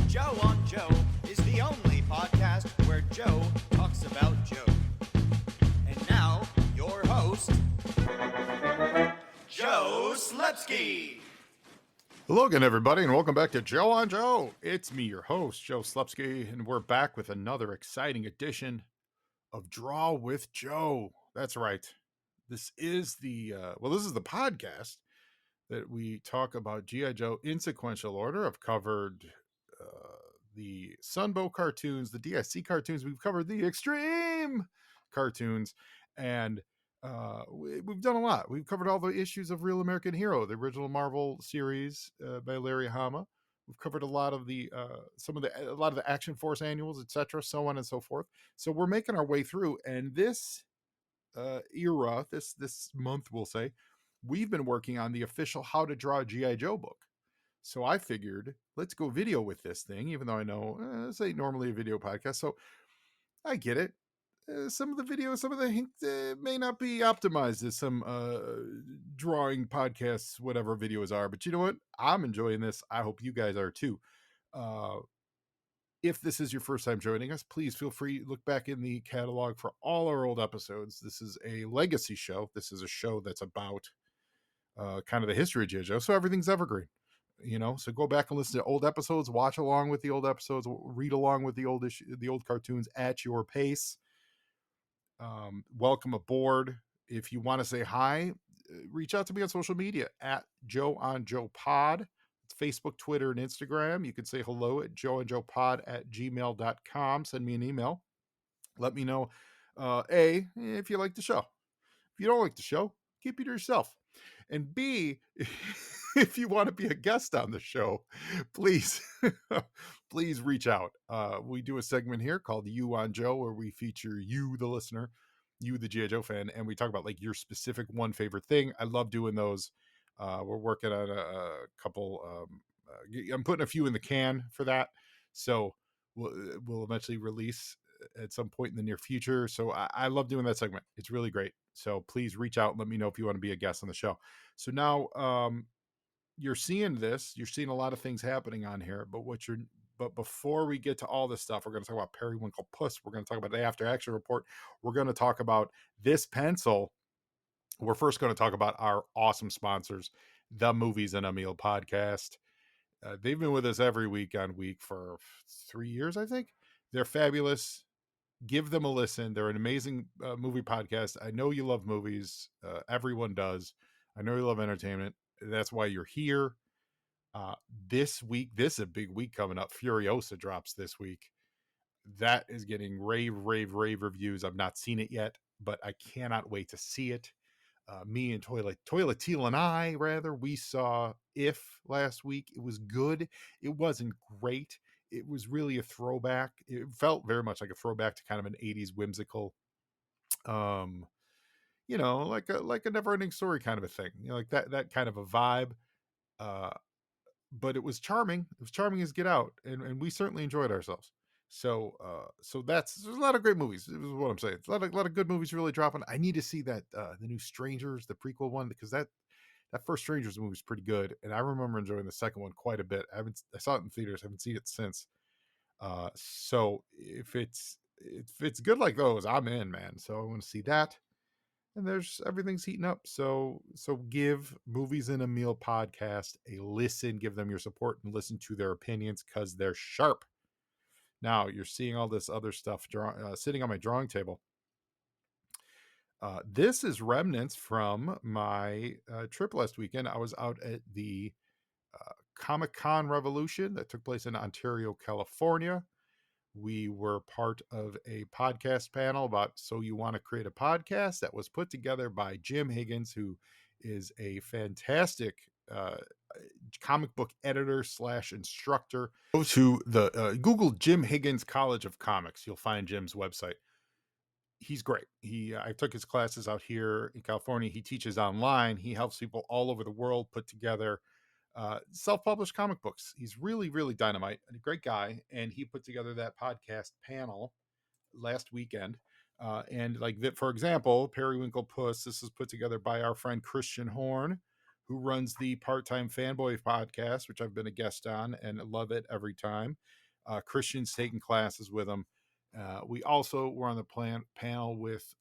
Joe on Joe is the only podcast where Joe talks about Joe. And now, your host, Joe Slepsky. Hello again, everybody, and welcome back to Joe on Joe. It's me, your host, Joe Slepsky, and we're back with another exciting edition of Draw with Joe. That's right. This is the podcast that we talk about G.I. Joe in sequential order. I've covered the Sunbow cartoons, the DIC cartoons. We've covered the Extreme cartoons, and we've done a lot. We've covered all the issues of Real American Hero, the original Marvel series by Larry Hama. We've covered a lot of the Action Force annuals, etc., so on and so forth. So we're making our way through, and this era, this month, we'll say, we've been working on the official How to Draw G.I. Joe book. So I figured, let's go video with this thing, even though I know this ain't normally a video podcast. So I get it. Some of the videos, some of the hints may not be optimized as some drawing podcasts, whatever videos are. But you know what? I'm enjoying this. I hope you guys are too. If this is your first time joining us, please feel free to look back in the catalog for all our old episodes. This is a legacy show. This is a show that's about kind of the history of G.I. Joe. So everything's evergreen. So go back and listen to old episodes, watch along with the old episodes, read along with the old cartoons at your pace. Welcome aboard. If you want to say hi, reach out to me on social media at Joe on Joe Pod. It's Facebook, Twitter, and Instagram. You can say hello at joeandjoepod@gmail.com. Send me an email. Let me know, A, if you like the show. If you don't like the show, keep it to yourself. And B, if you want to be a guest on the show, please, please reach out. We do a segment here called You on Joe, where we feature you, the listener, you, the G.I. Joe fan, and we talk about like your specific one favorite thing. I love doing those. We're working on a couple. I'm putting a few in the can for that. So we'll eventually release at some point in the near future. So I love doing that segment. It's really great. So please reach out and let me know if you want to be a guest on the show. So now you're seeing this. You're seeing a lot of things happening on here. But before we get to all this stuff, we're going to talk about Periwinkle Puss. We're going to talk about the After Action Report. We're going to talk about this pencil. We're first going to talk about our awesome sponsors, the Movies and a Meal podcast. They've been with us every week on week for 3 years, I think. They're fabulous. Give them a listen. They're an amazing movie podcast. I know you love movies. Everyone does. I know you love entertainment. That's why you're here. This week, this is a big week coming up. Furiosa drops this week. That is getting rave reviews. I've not seen it yet, but I cannot wait to see it. Me and Toilet and I, we saw If last week. It was good. It wasn't great. It was really a throwback. It felt very much like a throwback to kind of an 80s whimsical, like a never-ending story kind of a thing. Like that kind of a vibe. But it was charming. It was charming as get out, and we certainly enjoyed ourselves. So there's a lot of great movies. This is what I'm saying. A lot of good movies really dropping. I need to see that the new Strangers, the prequel one, because that first Strangers movie is pretty good, and I remember enjoying the second one quite a bit. I saw it in theaters. I haven't seen it since. So if it's good like those, I'm in, man. So I want to see that. And everything's heating up. So give Movies in a Meal podcast a listen. Give them your support and listen to their opinions because they're sharp. Now you're seeing all this other stuff sitting on my drawing table. This is remnants from my trip last weekend. I was out at the Comic-Con Revolution that took place in Ontario, California. We were part of a podcast panel about So You Want to Create a Podcast that was put together by Jim Higgins, who is a fantastic comic book editor / instructor. Go to the Google Jim Higgins College of Comics. You'll find Jim's website. He's great. I took his classes out here in California. He teaches online. He helps people all over the world put together self-published comic books. He's really, really dynamite and a great guy. And he put together that podcast panel last weekend. And like that, for example, Periwinkle Puss, this is put together by our friend Christian Horn, who runs the Part-Time Fanboy podcast, which I've been a guest on and love it every time. Christian's taking classes with him. We also were on the panel with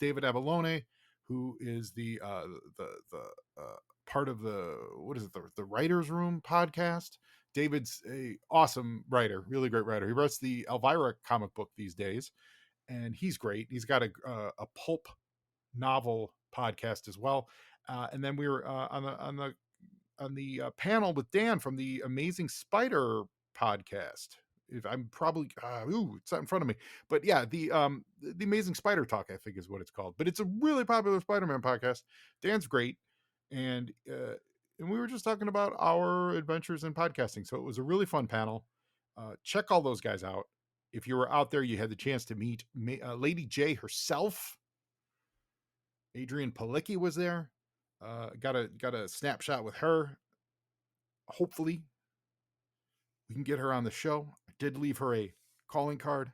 David Abalone, who is the part of the the Writers Room podcast. David's a awesome writer, really great writer. He writes the Elvira comic book these days, and he's great. He's got a pulp novel podcast as well. And then we were on the panel with Dan from the Amazing Spider podcast. If I'm probably it's not in front of me, but yeah, the Amazing Spider Talk, I think is what it's called. But it's a really popular Spider-Man podcast. Dan's great, and we were just talking about our adventures in podcasting. So it was a really fun panel. Check all those guys out. If you were out there, you had the chance to meet Lady J herself. Adrian Palicki was there. Got a snapshot with her. Hopefully, we can get her on the show. I did leave her a calling card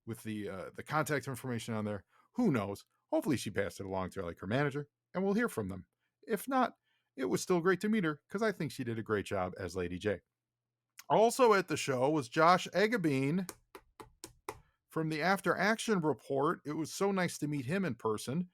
with the contact information on there. Who knows? Hopefully, she passed it along to her manager, and we'll hear from them. If not, it was still great to meet her because I think she did a great job as Lady J. Also at the show was Josh Egabine from the After Action Report. It was so nice to meet him in person.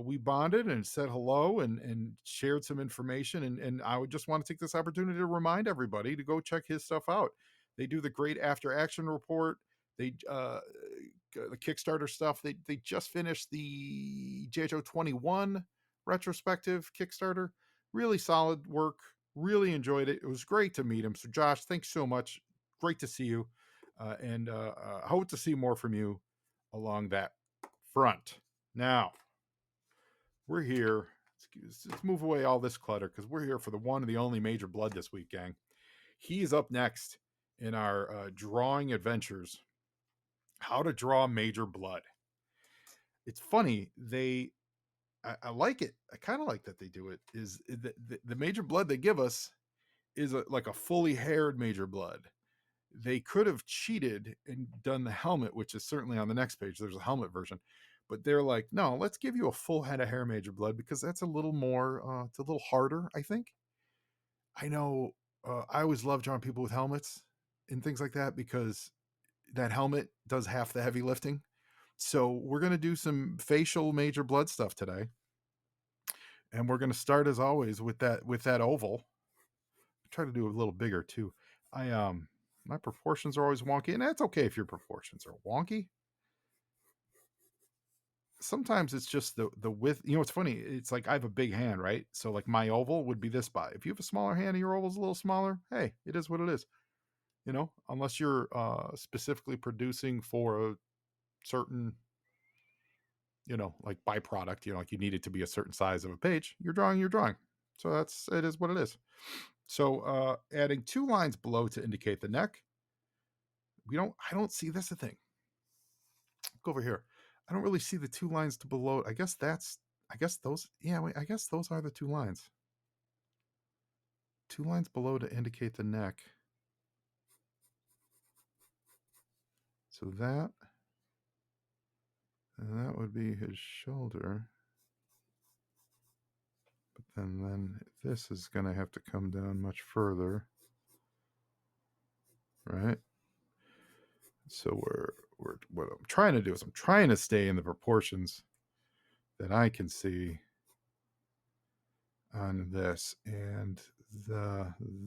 We bonded and said hello and shared some information. And I would just want to take this opportunity to remind everybody to go check his stuff out. They do the great After Action Report. They the Kickstarter stuff. They just finished the G.I. Joe 21 retrospective Kickstarter. Really solid work. Really enjoyed it. It was great to meet him. So Josh, thanks so much. Great to see you. And hope to see more from you along that front. Now, we're here. Let's move away all this clutter because we're here for the one and the only Major Bludd this week, gang. He's up next in our drawing adventures. How to draw Major Bludd. It's funny. I like it. I kind of like that they do it. Is the Major Bludd they give us is like a fully haired Major Bludd. They could have cheated and done the helmet, which is certainly on the next page. There's a helmet version. But they're like, no, let's give you a full head of hair, Major Bludd, because that's a little more, it's a little harder, I think. I know I always love drawing people with helmets and things like that because that helmet does half the heavy lifting. So we're going to do some facial Major Bludd stuff today. And we're going to start, as always, with that oval. Try to do a little bigger, too. My proportions are always wonky, and that's okay if your proportions are wonky. Sometimes it's just the width. You know, it's funny. It's like I have a big hand, right? So like my oval would be this by. If you have a smaller hand and your oval's a little smaller, hey, it is what it is. You know, unless you're specifically producing for a certain, you know, like byproduct, you know, like you need it to be a certain size of a page, you're drawing. So it is what it is. So adding 2 lines below to indicate the neck. I don't see this a thing. Go over here. I don't really see the 2 lines to below. I guess those are the 2 lines. 2 lines below to indicate the neck. So that would be his shoulder. But then this is going to have to come down much further. Right? So what I'm trying to do is I'm trying to stay in the proportions that I can see on this, and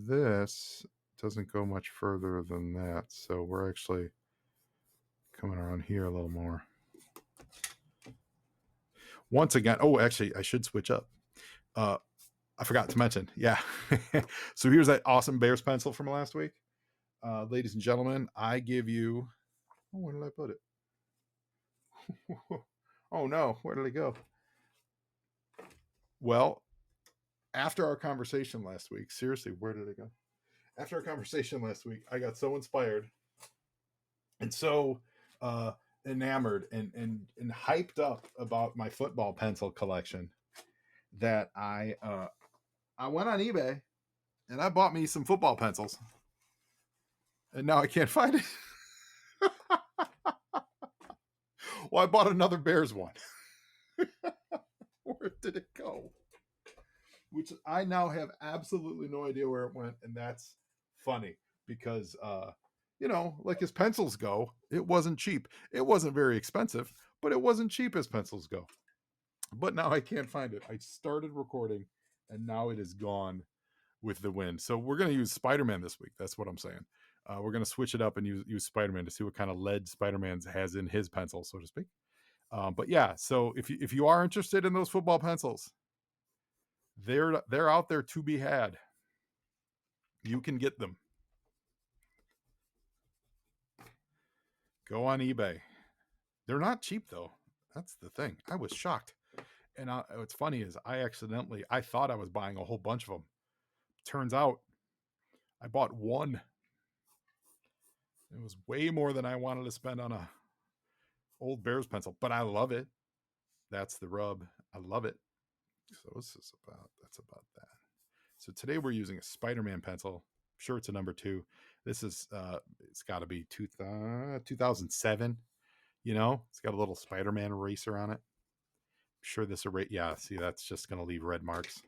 this doesn't go much further than that. So we're actually coming around here a little more. Once again, actually, I should switch up. I forgot to mention, yeah. So here's that awesome Bears pencil from last week. Ladies and gentlemen, I give you... Oh, where did I put it? Oh, no. Where did it go? Well, after our conversation last week, seriously, where did it go? After our conversation last week, I got so inspired and so enamored and hyped up about my football pencil collection that I went on eBay and I bought me some football pencils. And now I can't find it. Well, I bought another Bears one. Where did it go? which I now have absolutely no idea where it went, and that's funny because like as pencils go, it wasn't cheap. It wasn't very expensive, but it wasn't cheap as pencils go. But now I can't find it. I started recording, and now it is gone with the wind. So we're going to use Spider-Man this week. That's what I'm saying. We're going to switch it up and use Spider-Man to see what kind of lead Spider-Man has in his pencil, so to speak. But yeah, so if you are interested in those football pencils, they're out there to be had. You can get them. Go on eBay. They're not cheap though. That's the thing. I was shocked. And what's funny is I thought I was buying a whole bunch of them. Turns out I bought one. It was way more than I wanted to spend on a old Bears pencil, but I love it. That's the rub. I love it. So that's about that. So today we're using a Spider-Man pencil. I'm sure it's a number 2. This is it's got to be 2007. It's got a little Spider-Man eraser on it. I'm sure this yeah, see, that's just going to leave red marks.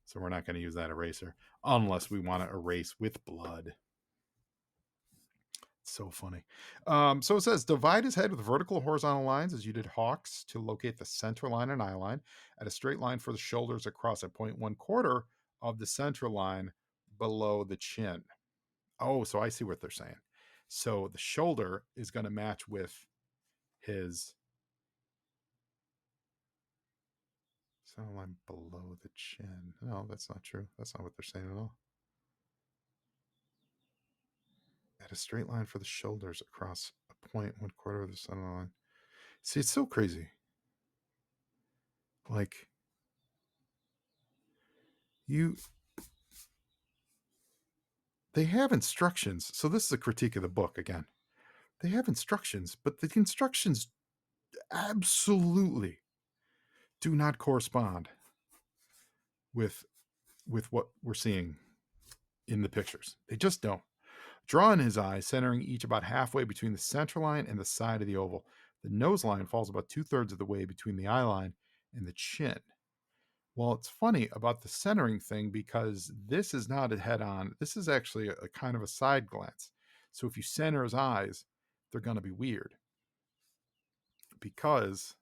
So we're not going to use that eraser unless we want to erase with blood. So funny. So it says divide his head with vertical horizontal lines as you did Hawk's to locate the center line and eye line. At a straight line for the shoulders across a 0.1 of the center line below the chin. Oh, so I see what they're saying. So the shoulder is going to match with his center line below the chin. No, that's not true. That's not what they're saying at all. At a straight line for the shoulders across a 0.1 of the center line. See, it's so crazy. Like they have instructions. So this is a critique of the book again. They have instructions, but the instructions absolutely do not correspond with what we're seeing in the pictures. They just don't. Draw in his eyes, centering each about halfway between the center line and the side of the oval. The nose line falls about 2/3 of the way between the eye line and the chin. Well, it's funny about the centering thing because this is not a head-on. This is actually a kind of a side glance. So if you center his eyes, they're going to be weird because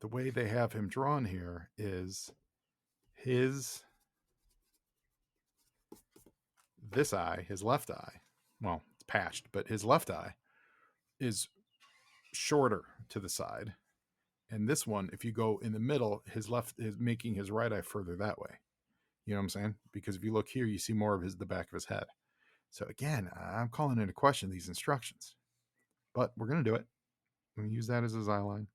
the way they have him drawn here is this eye, his left eye, well, it's patched, but his left eye is shorter to the side. And this one, if you go in the middle, his left is making his right eye further that way. You know what I'm saying? Because if you look here, you see more of the back of his head. So again, I'm calling into question these instructions, but we're going to do it. I'm going to use that as his eye line.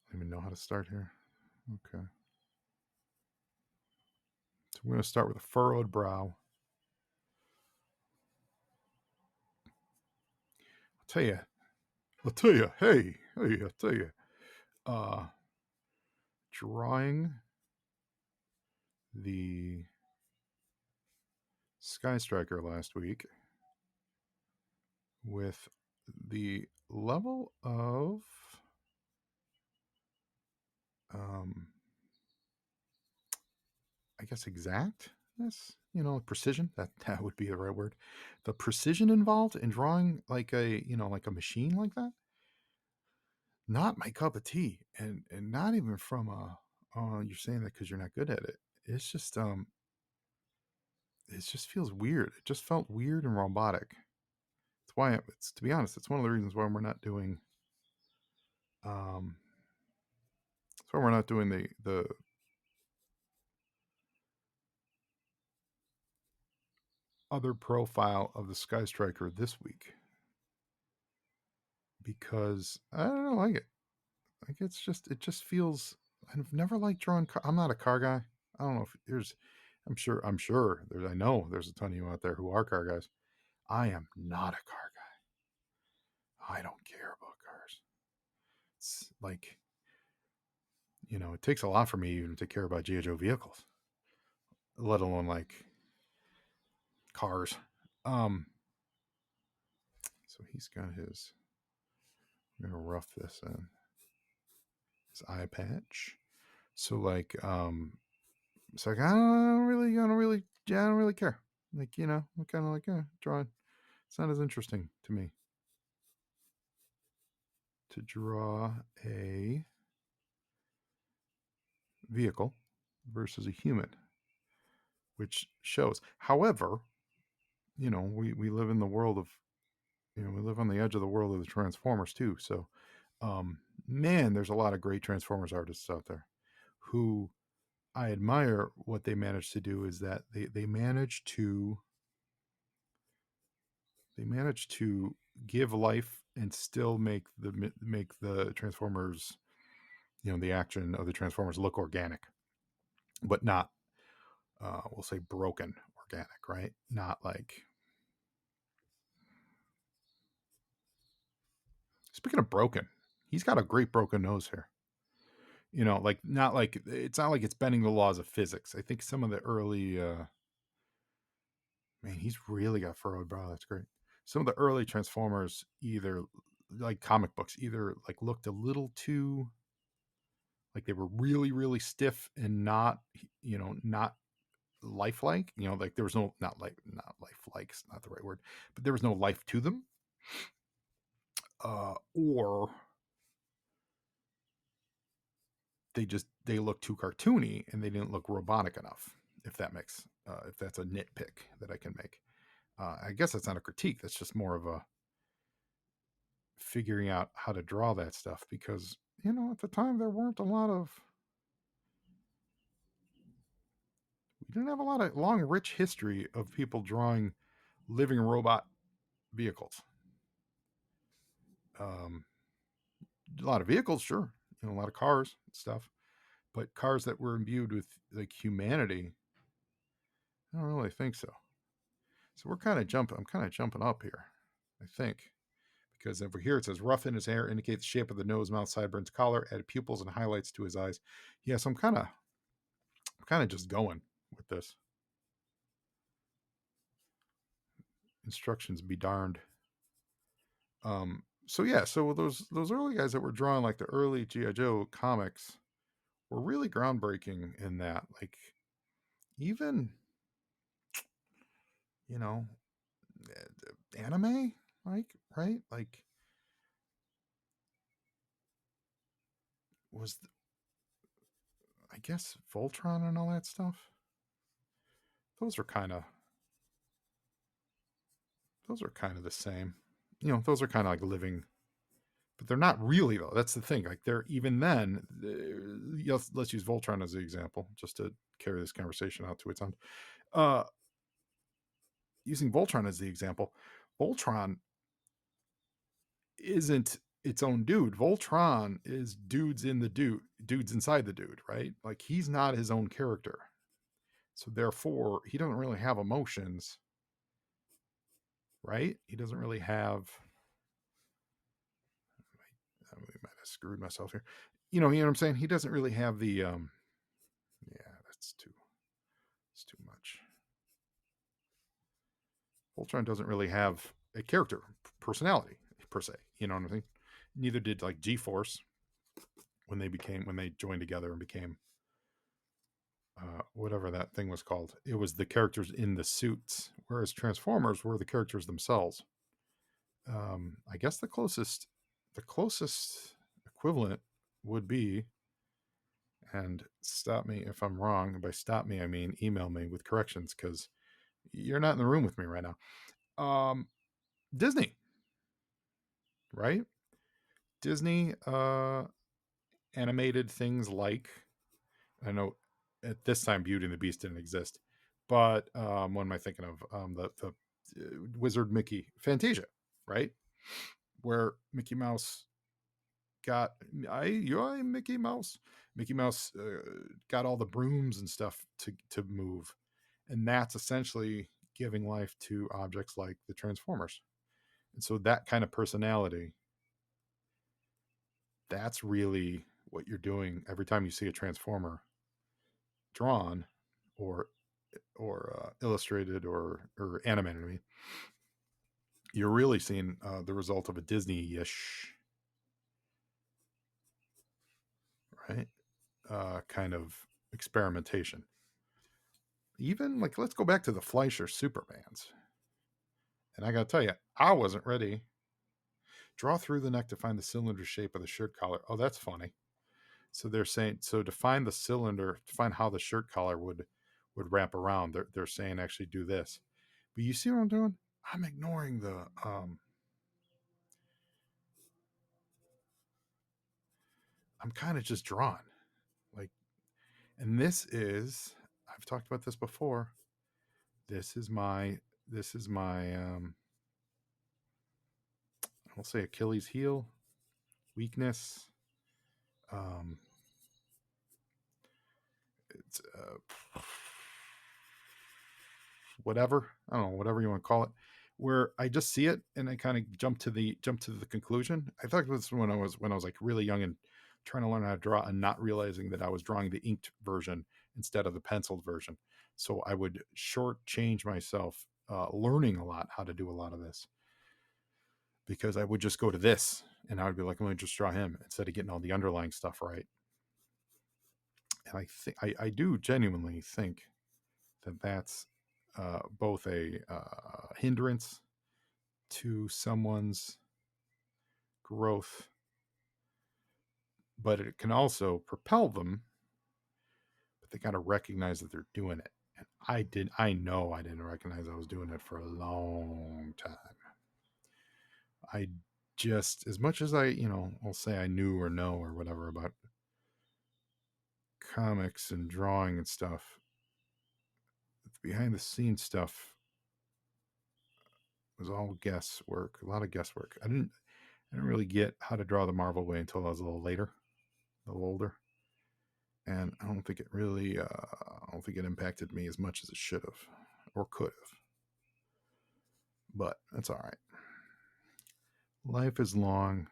I don't even know how to start here. Okay. So we're going to start with a furrowed brow. I'll tell you, hey, I'll tell you, drawing the Sky Striker last week with the level of I guess exactness, precision, that would be the right word. The precision involved in drawing like a machine like that, not my cup of tea. And not even from you're saying that because you're not good at it. It's just it just feels weird. It just felt weird and robotic. It's why it's, to be honest, it's one of the reasons why we're not doing that's why we're not doing the other profile of the Sky Striker this week, because I don't like it. Like it just feels. I've never liked drawing. I'm not a car guy. I don't know if there's. I'm sure there's. I know there's a ton of you out there who are car guys. I am not a car guy. I don't care about cars. It's like, it takes a lot for me even to care about G.I. Joe vehicles, let alone like cars. So he's got his. I'm gonna rough this in. This eye patch. So like, it's like I don't really care. Like, I'm kind of like, drawing. It's not as interesting to me to draw a vehicle versus a human, which shows. However, we live in the world of, we live on the edge of the world of the Transformers too. So, man, there's a lot of great Transformers artists out there who I admire. What they manage to do is that they manage to give life and still make the Transformers, the action of the Transformers look organic, but not, we'll say, broken organic, right? Not like, speaking of broken, he's got a great broken nose here. Like, not like, it's not like it's bending the laws of physics. I think some of the early, man, he's really got furrowed brow. That's great. Some of the early Transformers, either like comic books, either like looked a little too, like they were really, really stiff and not, not lifelike. Like there was no, not lifelike, it's not the right word, but there was no life to them. Or they look too cartoony and they didn't look robotic enough. If that's a nitpick that I can make. I guess that's not a critique. That's just more of a figuring out how to draw that stuff, because at the time we didn't have a lot of long, rich history of people drawing living robot vehicles. A lot of vehicles, sure, a lot of cars and stuff, but cars that were imbued with like humanity, I don't really think so. So I'm kind of jumping up here, I think, because over here it says rough in his hair, indicate the shape of the nose, mouth, sideburns, collar, added pupils and highlights to his eyes. Yeah, so I'm kind of just going with this. Instructions be darned. So yeah, so those early guys that were drawing like the early G.I. Joe comics were really groundbreaking in that. Like, even, you know, anime, like, right? Like, was I guess Voltron and all that stuff. Those are kind of the same. Those are kind of like living, but they're not really, though. That's the thing. Like, they're, even then, let's use Voltron as an example, just to carry this conversation out to its end. Using Voltron as the example, Voltron isn't its own dude. Voltron is dudes inside the dude, right? Like, he's not his own character. So therefore, he doesn't really have emotions, right? He doesn't really have, I might have screwed myself here. You know what I'm saying? He doesn't really have the yeah, it's too much. Voltron doesn't really have a character personality per se. You know what I mean? Neither did like G-Force when they joined together and became whatever that thing was called. It was the characters in the suits, whereas Transformers were the characters themselves. I guess the closest equivalent would be, and stop me if I'm wrong. By stop me, I mean email me with corrections, because you're not in the room with me right now. Disney, right? Disney animated things like, I know at this time Beauty and the Beast didn't exist, but what am I thinking of? The Wizard Mickey Fantasia, right? Where Mickey Mouse got Mickey Mouse. Mickey Mouse got all the brooms and stuff to move, and that's essentially giving life to objects like the Transformers. And so that kind of personality, that's really what you're doing every time you see a Transformer drawn or illustrated or animated. I mean, you're really seeing the result of a Disney-ish right? Kind of experimentation. Even like, let's go back to the Fleischer Superbands. And I got to tell you, I wasn't ready. Draw through the neck to find the cylinder shape of the shirt collar. Oh, that's funny. So they're saying, so to find the cylinder, to find how the shirt collar would wrap around, they're saying actually do this. But you see what I'm doing? I'm ignoring the I'm kind of just drawn. Like, and this is, I've talked about this before. This is my I'll say Achilles heel, weakness. Um it's whatever, I don't know, whatever you want to call it, where I just see it and I kind of jump to the conclusion. I thought this when I was like really young and trying to learn how to draw and not realizing that I was drawing the inked version instead of the penciled version. So I would shortchange myself learning a lot how to do a lot of this, because I would just go to this and I would be like, let me just draw him instead of getting all the underlying stuff right. And I think I do genuinely think that that's both a hindrance to someone's growth, but it can also propel them. But they got to recognize that they're doing it. And I know I didn't recognize I was doing it for a long time. I just, as much as I'll say I knew or know or whatever about comics and drawing and stuff, behind the scenes stuff was all guesswork, a lot of guesswork. I didn't really get how to draw the Marvel way until I was a little later, a little older. And I don't think it really, I don't think it impacted me as much as it should have or could have. But that's all right. Life is long.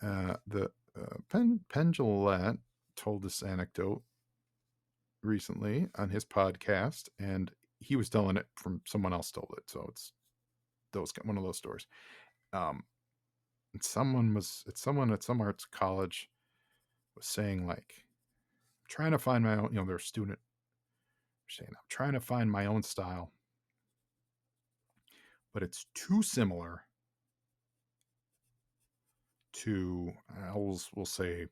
Penn Jillette told this anecdote recently on his podcast, and he was telling it from someone else told it. So it's one of those stories. Someone at some arts college was saying, like, trying to find my own, their student saying, I'm trying to find my own style, but it's too similar to, we'll say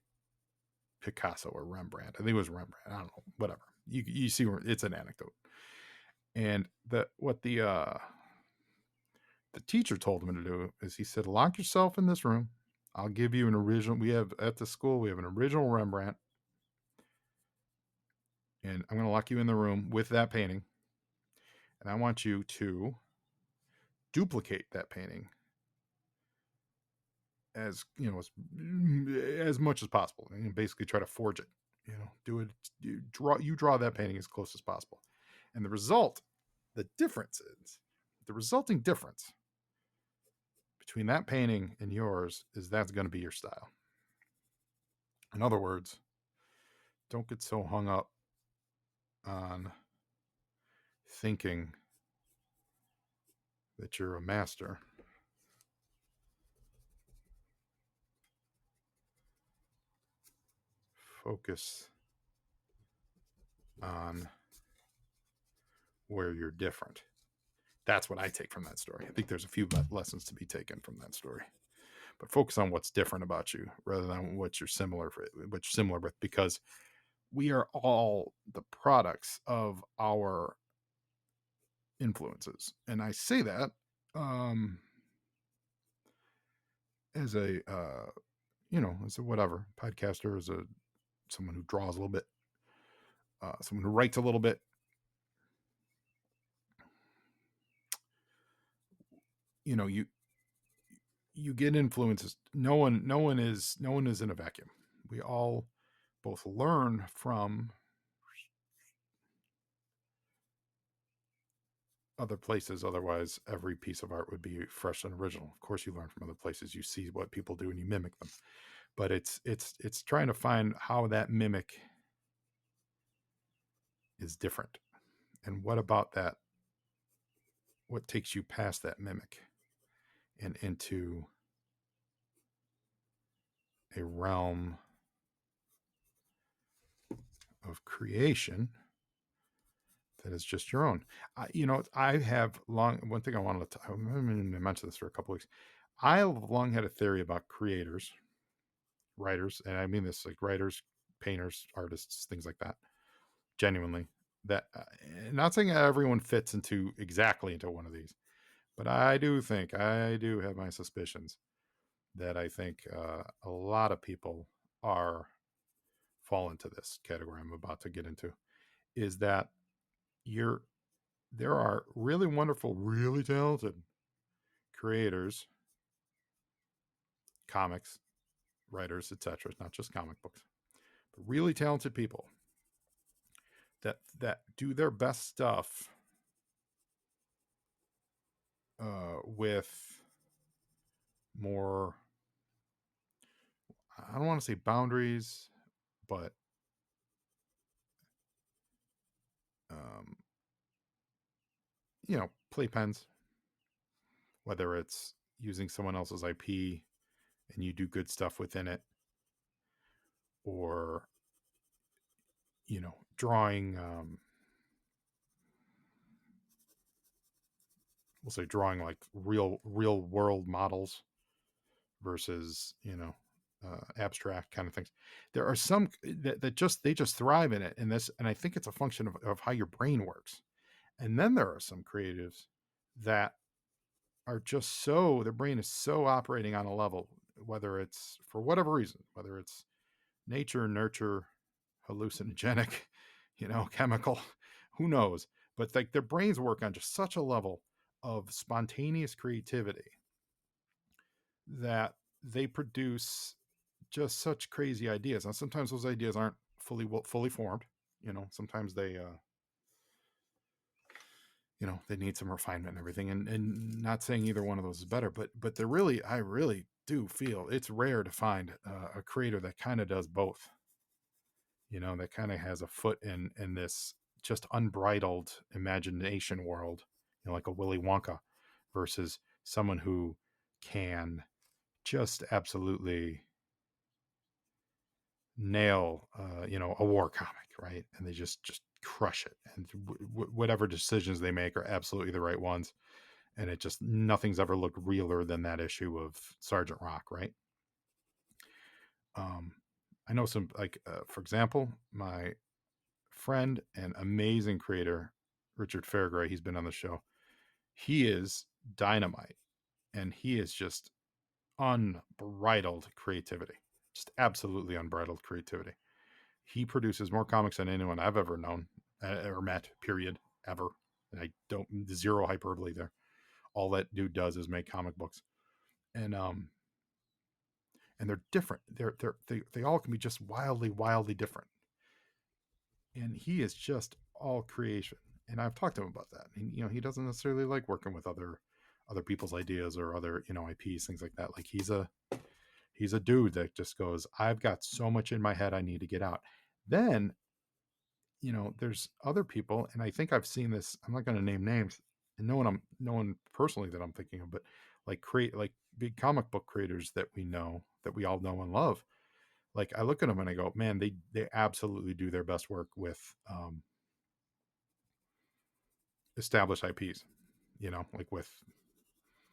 Picasso or Rembrandt. I think it was Rembrandt. I don't know, whatever. You see where it's an anecdote. And what the teacher told him to do is he said, lock yourself in this room. I'll give you an original. We have at the school, we have an original Rembrandt. And I'm going to lock you in the room with that painting. And I want you to duplicate that painting as much as possible, and basically try to forge it. Do it. You draw that painting as close as possible, and the resulting difference between that painting and yours is that's going to be your style. In other words, don't get so hung up on thinking that you're a master. Focus on where you're different. That's what I take from that story. I think there's a few lessons to be taken from that story, but focus on what's different about you rather than what you're similar with, because we are all the products of our influences. And I say that as a as a whatever podcaster, as a someone who draws a little bit, someone who writes a little bit. You get influences. No one is in a vacuum. We all both learn from other places. Otherwise, every piece of art would be fresh and original. Of course, you learn from other places. You see what people do and you mimic them. But it's trying to find how that mimic is different, and what about that? What takes you past that mimic and into a realm of creation that is just your own. I have long, one thing I wanted to, I mentioned this for a couple weeks. I have long had a theory about creators, writers, and I mean this like writers, painters, artists, things like that, genuinely. That, not saying everyone fits exactly into one of these, but I do have my suspicions that I think a lot of people are fall into this category I'm about to get into. Is that you're there are really wonderful, really talented creators, comics, writers, etc. Not just comic books, but really talented people that do their best stuff with more. I don't want to say boundaries, but um, playpens. Whether it's using someone else's IP and you do good stuff within it, or drawing. We'll say drawing like real world models versus abstract kind of things. There are some that just thrive in it, and I think it's a function of how your brain works. And then there are some creatives that are just so, their brain is so operating on a level, whether it's for whatever reason, whether it's nature, nurture, hallucinogenic, chemical, who knows, but like their brains work on just such a level of spontaneous creativity that they produce just such crazy ideas. And sometimes those ideas aren't fully formed. Sometimes they need some refinement and everything. And not saying either one of those is better, but I really do feel it's rare to find a creator that kind of does both. That kind of has a foot in this just unbridled imagination world, like a Willy Wonka, versus someone who can just absolutely nail a war comic, right? And they just crush it, and whatever decisions they make are absolutely the right ones, and it just, nothing's ever looked realer than that issue of Sergeant Rock, right? I know some, like, for example, my friend and amazing creator Richard Fairgray, he's been on the show. He is dynamite, and he is just unbridled creativity, just absolutely unbridled creativity. He produces more comics than anyone I've ever known or met, period, ever. And I don't, zero hyperbole there. All that dude does is make comic books, and they're different. They all can be just wildly different. And he is just all creation. And I've talked to him about that. And he doesn't necessarily like working with other people's ideas or other IPs, things like that. Like he's a dude that just goes, I've got so much in my head I need to get out. Then there's other people, and I think I've seen this. I'm not going to name names, and no one personally that I'm thinking of, but like big comic book creators that we all know and love. Like I look at them and I go, man, they absolutely do their best work with established IPs, like with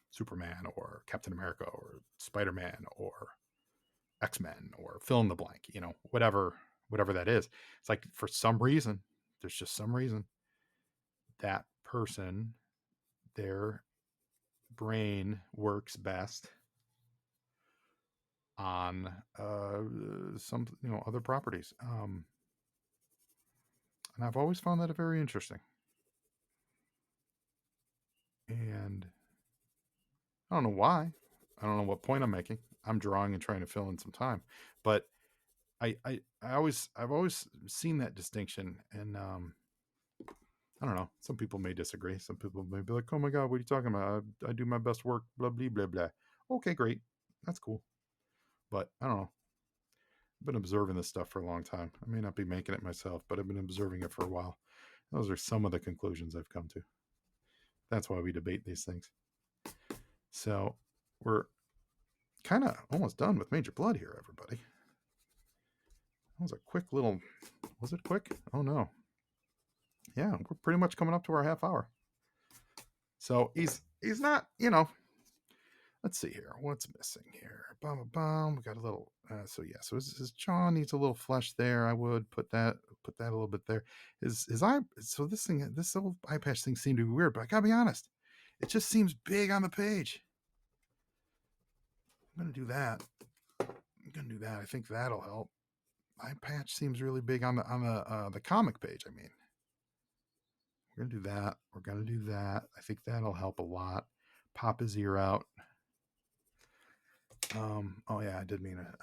Superman or Captain America or Spider-Man or X-Men or fill in the blank, whatever that is. It's like, for some reason, there's just some reason that person, their brain works best on some other properties, and I've always found that very interesting. And I don't know why. I don't know what point I'm making. I'm drawing and trying to fill in some time, but I've always seen that distinction, and I don't know. Some people may disagree. Some people may be like, "Oh my God, what are you talking about? I do my best work." Blah blah blah blah. Okay, great, that's cool. But I don't know. I've been observing this stuff for a long time. I may not be making it myself, but I've been observing it for a while. Those are some of the conclusions I've come to. That's why we debate these things. So we're kind of almost done with Major Bludd here, everybody. That was a quick little, was it quick? Oh no. Yeah, we're pretty much coming up to our half hour. So he's not, let's see here. What's missing here? We got a little, so his jaw needs a little flesh there. I would put that a little bit there. His eye, so this little eye patch thing seemed to be weird, but I gotta be honest, it just seems big on the page. I'm gonna do that. I think that'll help. Eye patch seems really big on the comic page. I mean, we're gonna do that. I think that'll help a lot. Pop his ear out. Oh yeah, I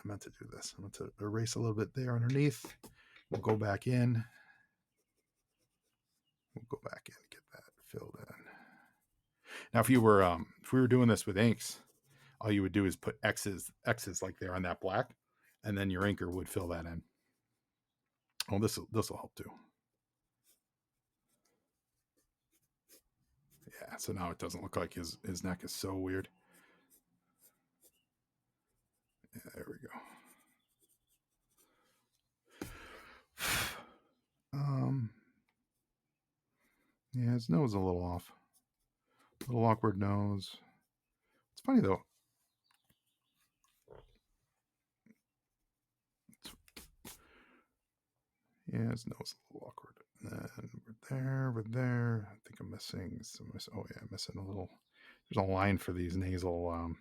meant to do this. I meant to erase a little bit there underneath. We'll go back in. Get that filled in. Now, if we were doing this with inks, all you would do is put X's like there on that black, and then your inker would fill that in. Oh, this will help too. Yeah, so now it doesn't look like his neck is so weird. Yeah, there we go. Yeah, his nose is a little off. A little awkward nose. It's funny though. Yeah, his nose is a little awkward. And then we're there. I think I'm missing some. Oh yeah, I'm missing a little. There's a line for these nasal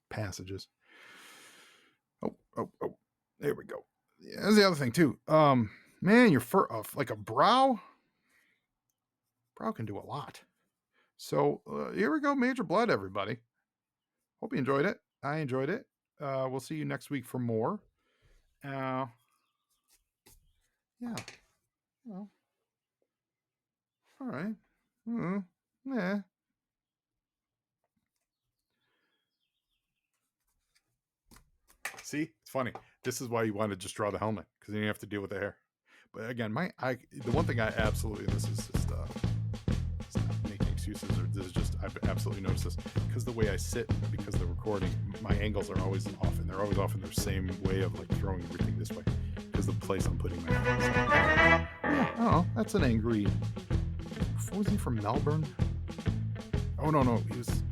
passages. Oh, there we go. Yeah, that's the other thing too. Man, your fur, like a brow can do a lot. So here we go, Major Bludd, everybody. Hope you enjoyed it. I enjoyed it. We'll see you next week for more. Yeah. Well, all right. Yeah. See, it's funny. This is why you want to just draw the helmet, because then you have to deal with the hair. But again, the one thing I absolutely, this is just it's not making excuses, or this is just, I've absolutely noticed this, because the way I sit, because the recording, my angles are always off, and they're always off in their same way of like throwing everything this way, because the place I'm putting my hands. Oh, that's an angry. Was he from Melbourne? Oh no, he was.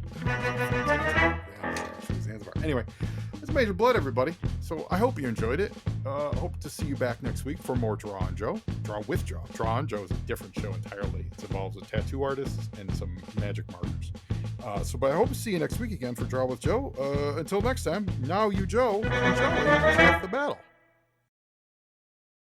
Anyway, it's Major Bludd, everybody. So I hope you enjoyed it. Hope to see you back next week for more Draw on Joe. Draw with Joe. Draw on Joe is a different show entirely. It involves a tattoo artist and some magic markers. But I hope to see you next week again for Draw with Joe. Until next time, now you Joe, and Joe, half the battle.